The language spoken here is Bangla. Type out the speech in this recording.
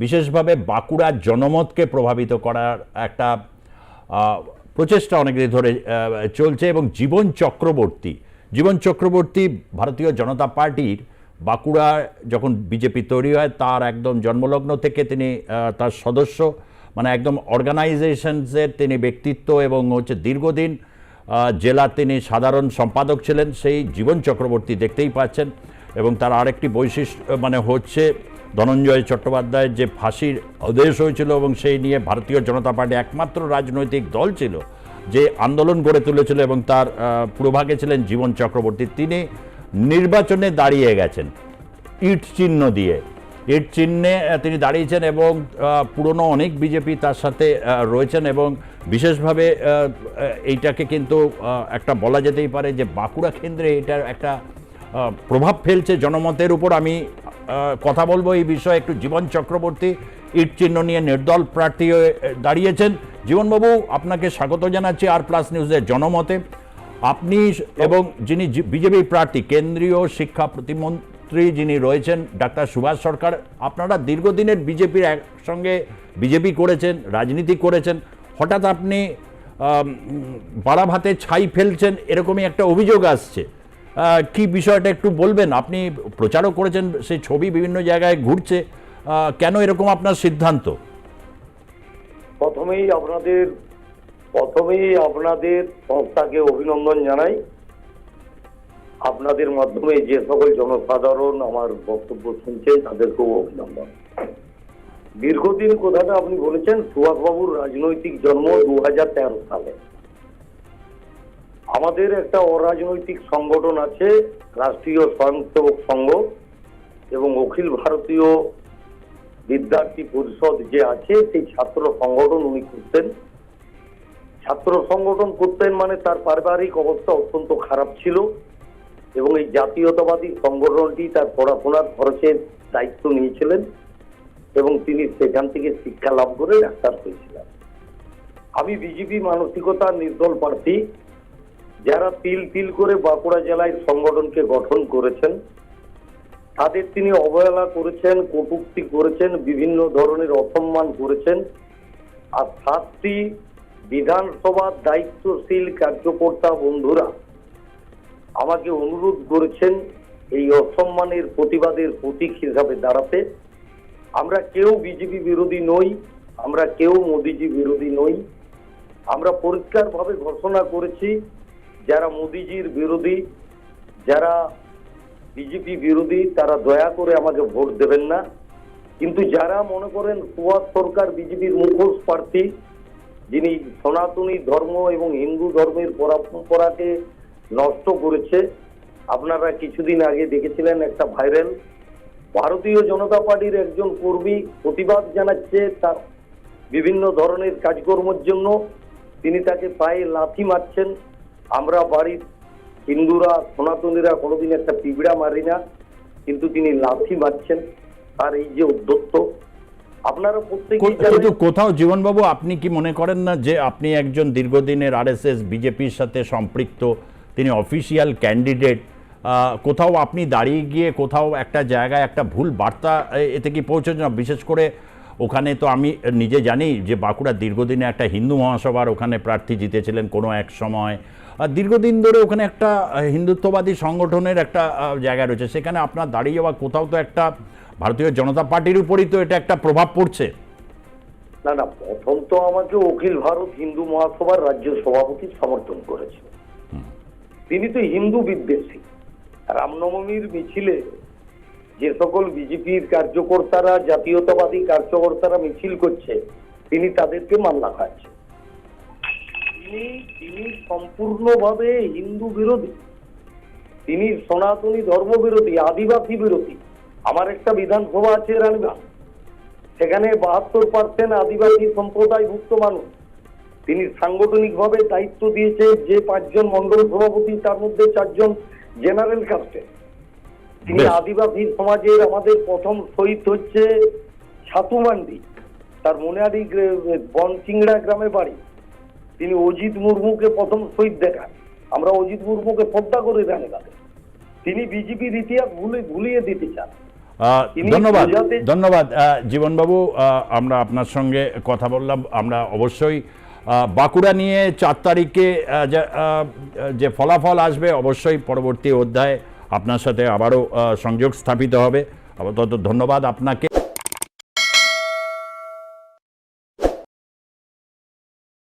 বিশেষভাবে বাঁকুড়ার জনমতকে প্রভাবিত করার একটা প্রচেষ্টা অনেকদিন ধরে চলছে। এবং জীবন চক্রবর্তী ভারতীয় জনতা পার্টির বাঁকুড়া যখন বিজেপি তৈরি হয় তার একদম জন্মলগ্ন থেকে তিনি তার সদস্য, মানে একদম অর্গানাইজেশনসের তিনি ব্যক্তিত্ব, এবং হচ্ছে দীর্ঘদিন জেলার তিনি সাধারণ সম্পাদক ছিলেন। সেই জীবন চক্রবর্তী দেখতেই পাচ্ছেন। এবং তার আরেকটি বৈশিষ্ট্য মানে হচ্ছে ধনঞ্জয় চট্টোপাধ্যায়ের যে ফাঁসির আদেশ হয়েছিল, এবং সেই নিয়ে ভারতীয় জনতা পার্টি একমাত্র রাজনৈতিক দল ছিল যে আন্দোলন গড়ে তুলেছিল, এবং তার পূর্বভাগে ছিলেন জীবন চক্রবর্তী। তিনি নির্বাচনে দাঁড়িয়ে গেছেন ইট চিহ্নে তিনি দাঁড়িয়েছেন, এবং পুরনো অনেক বিজেপি তার সাথে রয়েছেন। এবং বিশেষভাবে এইটাকে কিন্তু একটা বলা যেতেই পারে যে বাঁকুড়া কেন্দ্রে এটার একটা প্রভাব ফেলছে জনমতের উপর। আমি কথা বলবো এই বিষয়ে একটু। জীবন চক্রবর্তী ইট চিহ্ন নিয়ে নির্দল প্রার্থী হয়ে দাঁড়িয়েছেন। জীবনবাবু, আপনাকে স্বাগত জানাচ্ছি আর প্লাস নিউজের জনমতে। আপনি এবং যিনি বিজেপি প্রার্থী কেন্দ্রীয় শিক্ষা প্রতিমন্ত্রী যিনি রয়েছেন ডাক্তার সুভাষ সরকার, আপনারা দীর্ঘদিনের বিজেপির একসঙ্গে বিজেপি করেছেন, রাজনীতি করেছেন, হঠাৎ আপনি বাড়াভাতে ছাই ফেলছেন এরকমই একটা অভিযোগ আসছে। কি বিষয়টা একটু বলবেন? আপনি প্রচারও করেছেন, সেই ছবি বিভিন্ন জায়গায় ঘুরছে, কেন এরকম আপনার সিদ্ধান্ত? প্রথমেই আপনাদের সংস্থাকে অভিনন্দন জানাই। আপনাদের মাধ্যমে যে সকল জনসাধারণ আমার বক্তব্য শুনছেন তাদেরকেও অভিনন্দন। দীর্ঘদিন কথাটা আপনি বলেছেন, সুভাষবাবুর রাজনৈতিক জন্ম 2013 সালে। আমাদের একটা অরাজনৈতিক সংগঠন আছে, রাষ্ট্রীয় স্বয়ংসেবক সংঘ, এবং অখিল ভারতীয় বিদ্যার্থী পরিষদ যে আছে সেই ছাত্র সংগঠন উনি করতেন। ছাত্র সংগঠন করতেন মানে তার পারিবারিক অবস্থা অত্যন্ত খারাপ ছিল, এবং এই জাতীয়তাবাদী সংগঠনটি তার পড়াশোনার খরচের দায়িত্ব নিয়েছিলেন, এবং তিনি সেখান থেকে শিক্ষা লাভ করে ডাক্তার হয়েছিলেন। আমি বিজেপি মানসিকতার নির্দল প্রার্থী, যারা তিল তিল করে বাঁকুড়া জেলায় সংগঠনকে গঠন করেছেন তাদের তিনি অবহেলা করেছেন, কটূক্তি করেছেন, বিভিন্ন ধরনের অসম্মান করেছেন। আর 7টি বিধানসভার দায়িত্বশীল কার্যকর্তা বন্ধুরা আমাকে অনুরোধ করেছেন এই অসম্মানের প্রতিবাদের প্রতীক হিসাবে দাঁড়াতে। আমরা কেউ বিজেপি বিরোধী নই, আমরা কেউ মোদিজি বিরোধী নই। আমরা পরিষ্কারভাবে ঘোষণা করেছি, যারা মোদিজির বিরোধী, যারা বিজেপি বিরোধী, তারা দয়া করে আমাকে ভোট দেবেন না। কিন্তু যারা মনে করেন সুভাষ সরকার বিজেপির মুখোশ প্রার্থী, যিনি সনাতনী ধর্ম এবং হিন্দু ধর্মের পরম্পরাকে নষ্ট করেছে, আপনারা কিছুদিন আগে দেখেছিলেন একটা ভাইরাল, ভারতীয় জনতা পার্টির একজন কর্মী প্রতিবাদ জানাচ্ছে তার বিভিন্ন ধরনের কাজকর্মের জন্য, তিনি তাকে পায়ে লাথি মারছেন। আমরা বাড়ির হিন্দুরা সনাতনীরা কোনোদিন একটা পিঁপড়া মারি না, কিন্তু তিনি লাথি মারছেন। আর এই যে উদ্যত্ত, আপনারা প্রত্যেকেই কোথাও জীবনবাবু আপনি কি মনে করেন না যে আপনি একজন দীর্ঘদিনের আরএসএস বিজেপির সাথে সম্পৃক্ত, তিনি অফিসিয়াল ক্যান্ডিডেট, কোথাও আপনি দাঁড়িয়ে গিয়ে কোথাও একটা জায়গায় একটা ভুল বার্তা এতে কি পৌঁছেছে না? বিশেষ করে ওখানে তো আমি নিজে জানি যে বাঁকুড়া দীর্ঘদিনে একটা হিন্দু মহাসভার ওখানে প্রার্থী জিতেছিলেন কোনো এক সময়, দীর্ঘদিন ধরে ওখানে একটা হিন্দুত্ববাদী সংগঠনের একটা জায়গা রয়েছে, সেখানে আপনার দাঁড়িয়ে যাওয়া কোথাও তো একটা ভারতীয় জনতা পার্টির উপরই তো এটা একটা প্রভাব পড়ছে। না না, প্রথম তো আমাকে অখিল ভারত হিন্দু মহাসভার রাজ্য সভাপতি সমর্থন করেছে। তিনি তো হিন্দু বিদ্বেষী। রামনবমীর মিছিলে যে সকল বিজেপির কার্যকর্তারা, জাতীয়তাবাদী কার্যকর্তারা মিছিল করছে, তিনি তাদেরকে মামলা খাচ্ছে। তিনি সম্পূর্ণভাবে হিন্দু বিরোধী, তিনি সনাতনী ধর্ম বিরোধী, আদিবাসী বিরোধী। আমার একটা বিধানসভা আছে রানীবাগ, সেখানে 72% আদিবাসী সম্প্রদায়ভুক্ত মানুষ। তিনি সাংগঠনিকভাবে দায়িত্ব দিয়েছে যে 5 জন মন্ডল সভাপতি, তার মধ্যে 4 জন জেনারেল কাস্টে। তিনি আদিবাসী সমাজের আমাদের প্রথম শহীদ হচ্ছে ছাতু মান্ডি, তার মনিয়ারি বনচিংড়া গ্রামে বাড়ি। তিনি অজিত মুর্মুকে প্রথম শহীদ দেখান, আমরা অজিত মুর্মুকে শ্রদ্ধা করে জানি। তিনি বিজেপির ইতিহাস ভুলিয়ে দিতে চান। তিনি ধন্যবাদ বোঝাতে- ধন্যবাদ জীবনবাবু, আমরা আপনার সঙ্গে কথা বললাম। আমরা অবশ্যই বাঁকুড়া নিয়ে 4 তারিখে যে ফলাফল আসবে, অবশ্যই পরবর্তী অধ্যায়ে আপনার সাথে আবারও সংযোগ স্থাপিত হবে। আপাতত ধন্যবাদ আপনাকে।